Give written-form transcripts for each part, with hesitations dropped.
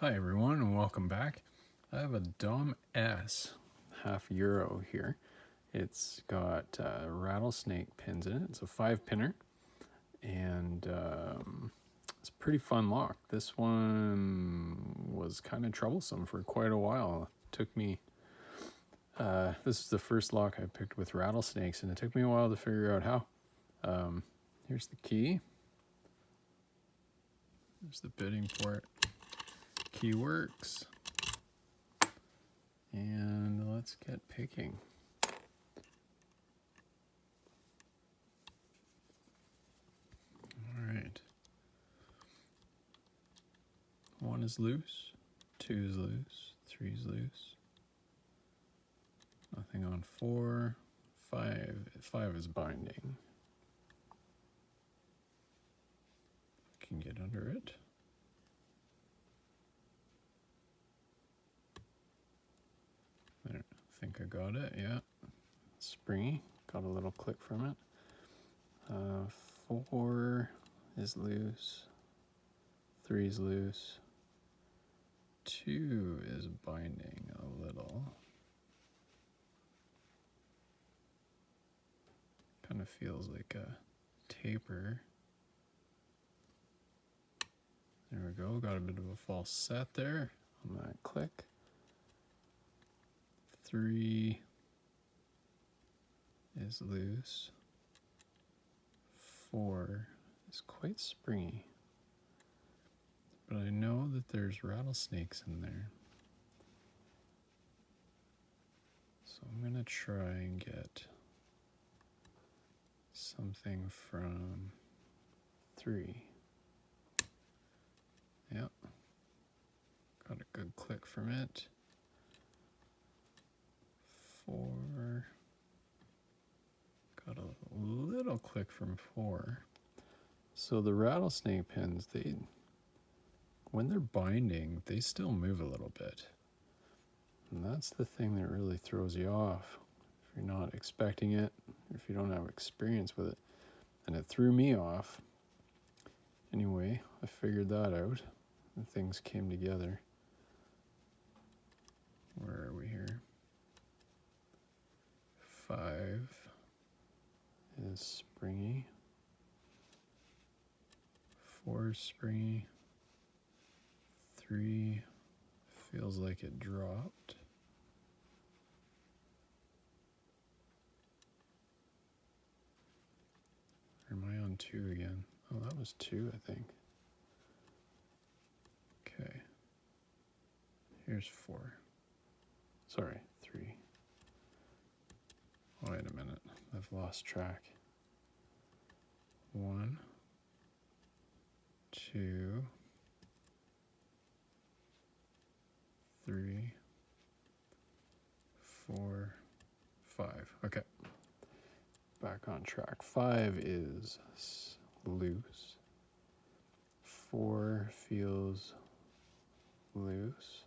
Hi everyone and welcome back. I have a Dom S half euro here. It's got rattlesnake pins in it. It's a 5-pinner and it's a pretty fun lock. This one was kind of troublesome for quite a while. It took me, this is the first lock I picked with rattlesnakes and it took me a while to figure out how. Here's the key. There's the bitting port. Key works. And let's get picking. All right. 1 is loose, 2 is loose, 3 is loose. Nothing on 4, 5 is binding. Can get under it. There, I think I got it, yeah. Springy, got a little click from it. 4 is loose, 3 is loose, 2 is binding a little. Kind of feels like a taper. There we go, got a bit of a false set there on that click. 3 is loose. 4 is quite springy. But I know that there's rattlesnakes in there. So I'm going to try and get something from 3. Yep. Got a good click from it. 4. Got a little click from 4. So the rattlesnake pins, when they're binding, they still move a little bit. And that's the thing that really throws you off. If you're not expecting it, if you don't have experience with it. And it threw me off. Anyway, I figured that out. And things came together. Where are we here? 5 is springy. 4 is springy. 3 feels like it dropped. Or am I on 2 again? Oh, that was 2, I think. Okay. Here's 4. Sorry, 3. Wait a minute. I've lost track. 1, 2, 3, 4, 5. Okay. Back on track. 5 is loose. 4 feels loose.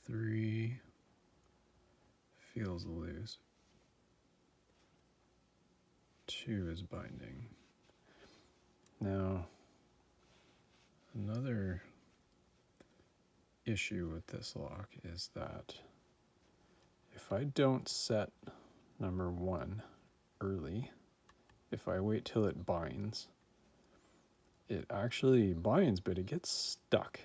3 feels loose. 2 is binding. Now, another issue with this lock is that if I don't set number 1 early, if I wait till it binds, it actually binds, but it gets stuck.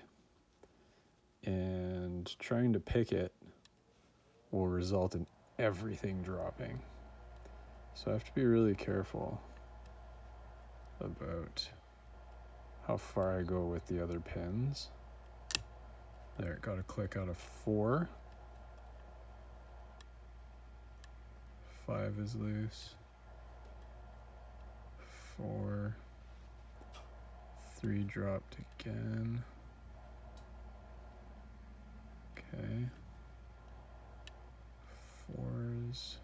And trying to pick it will result in everything dropping. So I have to be really careful about how far I go with the other pins. There, got a click out of 4. 5 is loose. 4. 3 dropped again. Okay. 4 is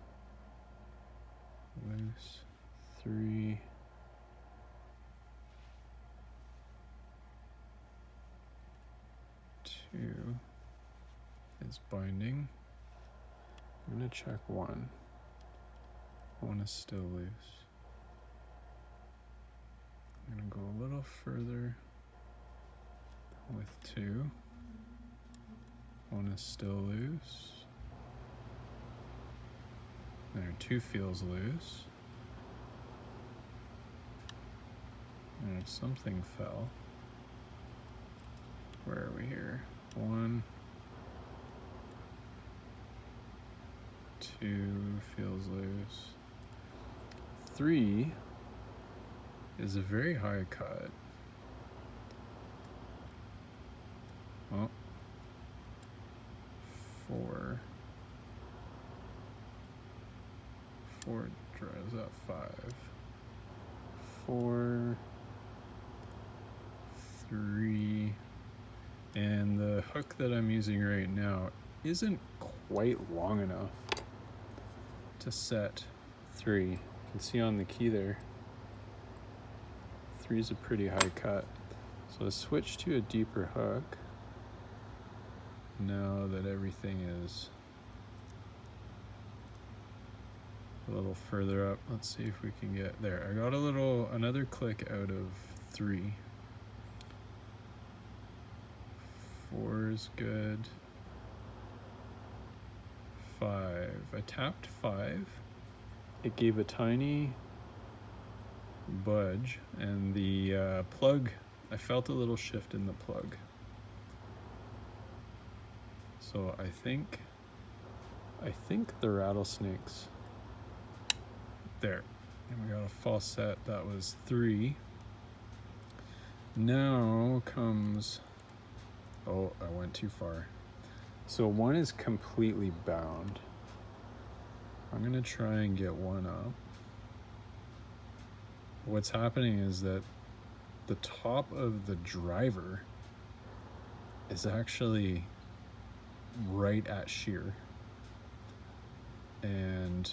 loose. 3. 2 is binding. I'm going to check 1. 1 is still loose. I'm going to go a little further. with 2. 1 is still loose. There, 2 feels loose. And something fell. Where are we here? 1. 2 feels loose. 3 is a very high cut. Oh. 4. 4 drives up 5. 4. 3. And the hook that I'm using right now isn't quite long enough to set 3. You can see on the key there, 3 is a pretty high cut. So I switch to a deeper hook now that everything is a little further up. Let's see if we can get there. I got another click out of 3. 4 is good. 5. I tapped 5. It gave a tiny budge, and the plug, I felt a little shift in the plug. So I think the rattlesnakes, there. And we got a false set, that was 3. Now comes, oh, I went too far. So 1 is completely bound. I'm gonna try and get 1 up. What's happening is that the top of the driver is actually right at shear. And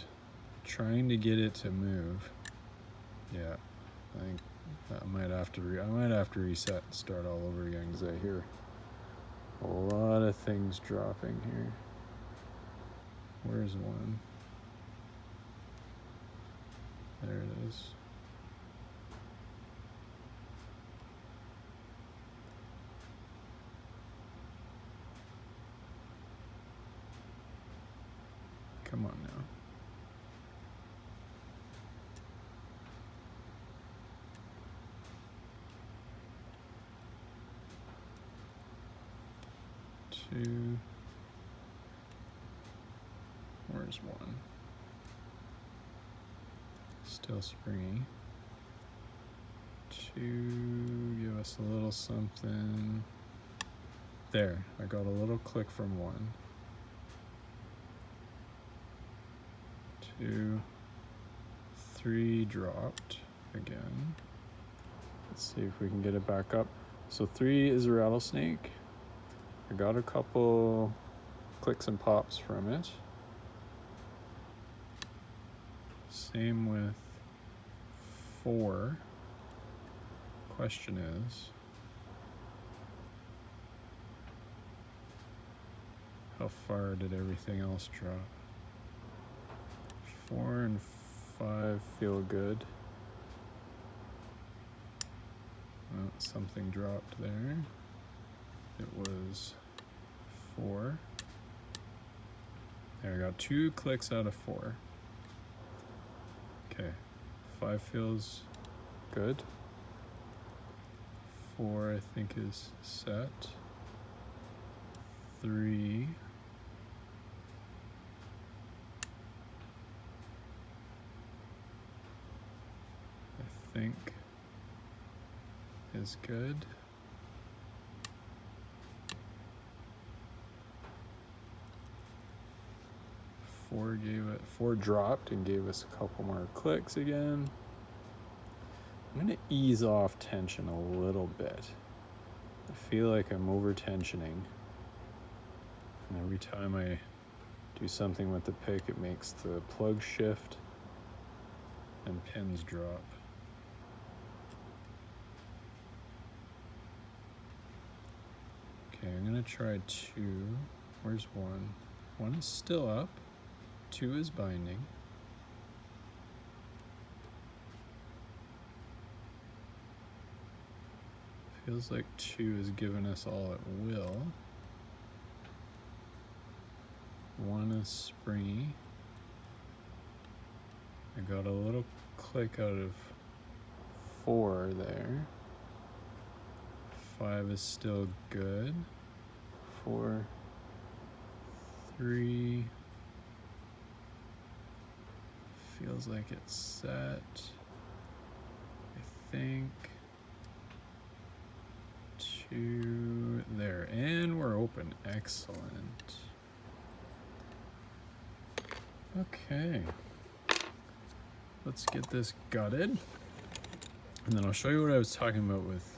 trying to get it to move, yeah, I think I might have to reset and start all over again, because I hear a lot of things dropping here. Where's 1? There it is. Come on now. Two. Where's 1? Still springy. 2, give us a little something. There, I got a little click from 1. 2, 3 dropped again. Let's see if we can get it back up. So 3 is a rattlesnake. I got a couple clicks and pops from it. Same with 4. Question is, how far did everything else drop? 4 and 5 feel good. Oh, something dropped there. It was 4. There, I got 2 clicks out of 4. Okay, 5 feels good. 4 I think is set. 3. I think is good. 4 dropped and gave us a couple more clicks again. I'm gonna ease off tension a little bit. I feel like I'm over tensioning. And every time I do something with the pick, it makes the plug shift and pins drop. Okay, I'm gonna try 2. Where's 1? 1 is still up. 2 is binding. Feels like 2 is giving us all it will. 1 is springy. I got a little click out of 4 there. 5 is still good. 4, 3. Feels like it's set. I think. 2 there, and we're open. Excellent. Okay. Let's get this gutted. And then I'll show you what I was talking about with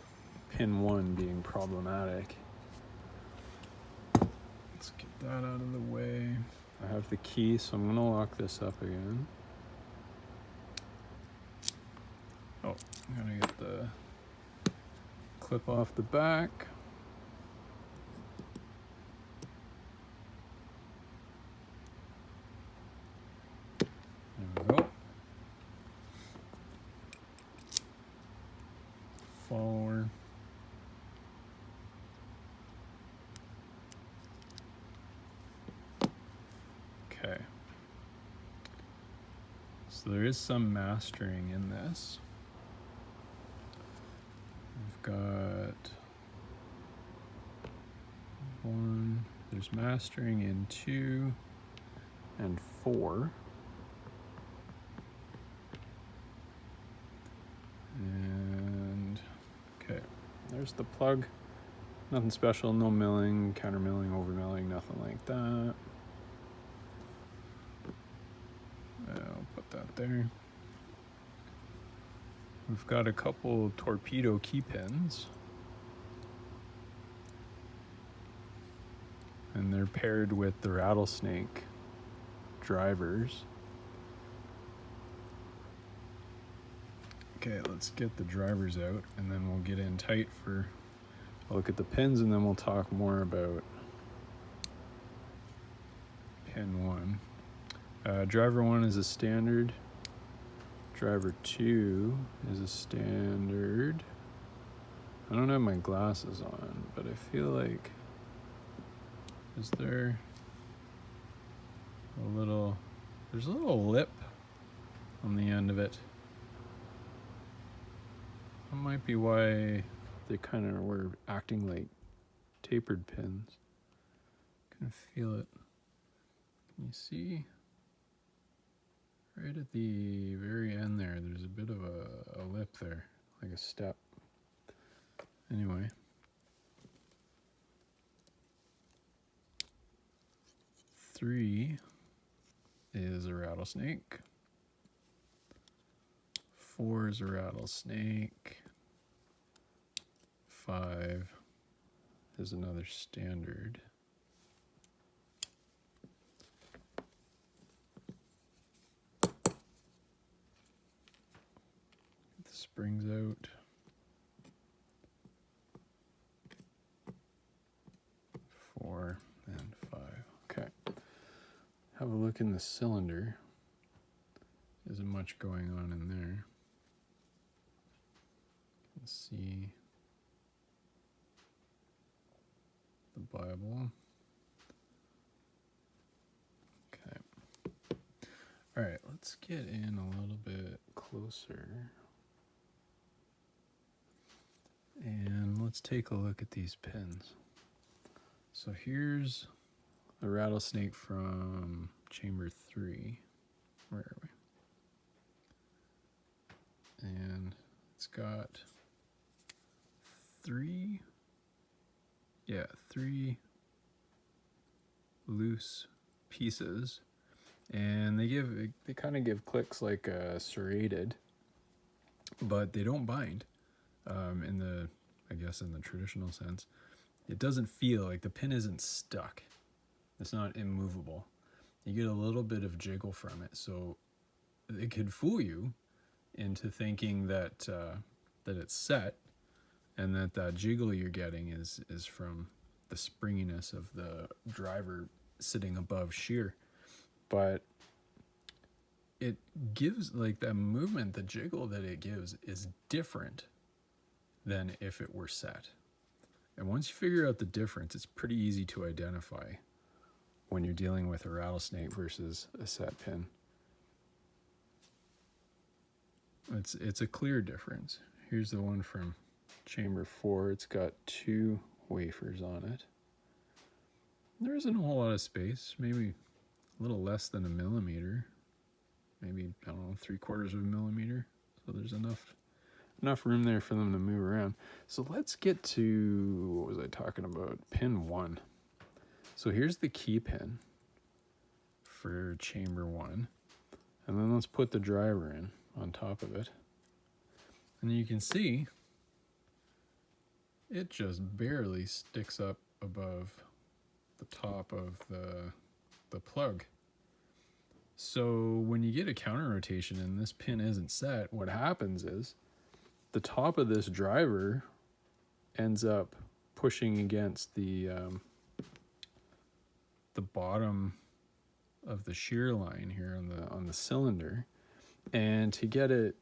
pin 1 being problematic. Let's get that out of the way. I have the key, so I'm gonna lock this up again. Oh, I'm gonna get the clip off the back. There we go. Follower. Okay. So there is some mastering in this. We've got 1, there's mastering in 2 and 4. And okay, there's the plug. Nothing special, no milling, counter milling, over milling, nothing like that. I'll put that there. We've got a couple torpedo key pins. And they're paired with the rattlesnake drivers. Okay, let's get the drivers out and then we'll get in tight for a look at the pins, and then we'll talk more about pin 1. Driver 1 is a standard. Driver 2 is a standard. I don't have my glasses on, but I feel like, is there a little, there's a little lip on the end of it. That might be why they kind of were acting like tapered pins. Kind of feel it. Can you see? Right at the very end there, there's a bit of a lip there, like a step. Anyway. 3 is a rattlesnake. 4 is a rattlesnake. 5 is another standard. Get the springs out. 4 and 5. Okay. Have a look in the cylinder. Isn't much going on in there. Let's see the Bible. Okay. All right, let's get in a little bit closer. And let's take a look at these pins. So here's a rattlesnake from chamber 3. Where are we? And it's got 3 loose pieces, and they kind of give clicks like serrated, but they don't bind in the, I guess in the traditional sense. It doesn't feel like the pin isn't stuck. It's not immovable. You get a little bit of jiggle from it, so it could fool you into thinking that that it's set, and that jiggle you're getting is from the springiness of the driver sitting above shear. But it gives, like, that movement, the jiggle that it gives is different than if it were set. And once you figure out the difference, it's pretty easy to identify when you're dealing with a rattlesnake versus a set pin. It's a clear difference. Here's the one from chamber 4. It's got 2 wafers on it. There isn't a whole lot of space, maybe a little less than a millimeter, maybe, I don't know, 3/4 of a millimeter. So there's enough room there for them to move around. So let's get to, what was I talking about? Pin 1. So here's the key pin for chamber 1. And then let's put the driver in on top of it. And you can see it just barely sticks up above the top of the plug. So when you get a counter rotation and this pin isn't set, what happens is the top of this driver ends up pushing against the bottom of the shear line here on the cylinder, and to get it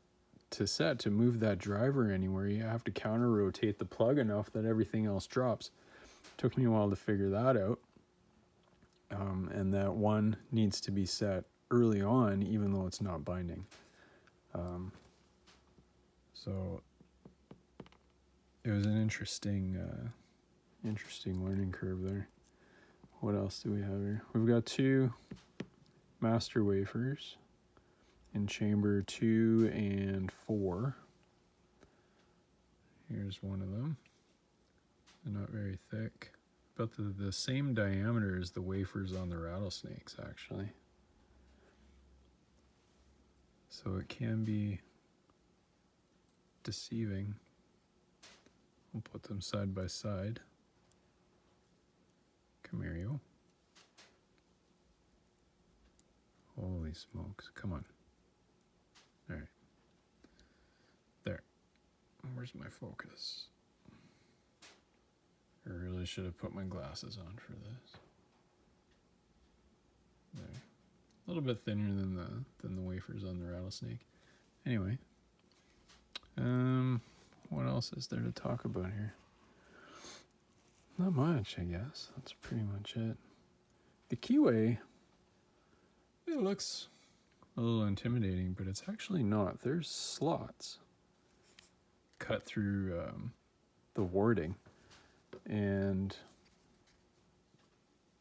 to set, to move that driver anywhere, you have to counter rotate the plug enough that everything else drops. Took me a while to figure that out, and that one needs to be set early on even though it's not binding. So it was an interesting learning curve there. What else do we have here? We've got 2 master wafers in chamber 2 and 4. Here's one of them. They're not very thick, but the same diameter as the wafers on the rattlesnakes, actually. So it can be deceiving. We'll put them side by side. Come here, you. Holy smokes, come on. All right. There. Where's my focus? I really should have put my glasses on for this. There. A little bit thinner than the wafers on the rattlesnake. Anyway. What else is there to talk about here? Not much, I guess. That's pretty much it. The keyway, it looks a little intimidating, but it's actually not. There's slots cut through the warding, and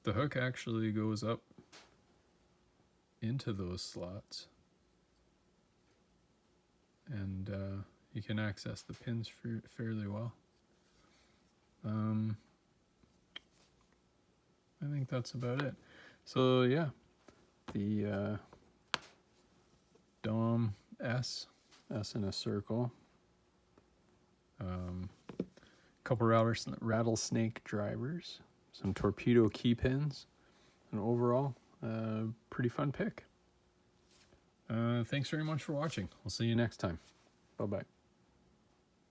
the hook actually goes up into those slots, and you can access the pins fairly well. I think that's about it. So yeah, the Dom S in a circle, couple rattlesnake drivers, some torpedo key pins, and overall, pretty fun pick. Thanks very much for watching. We'll see you next time. Bye-bye.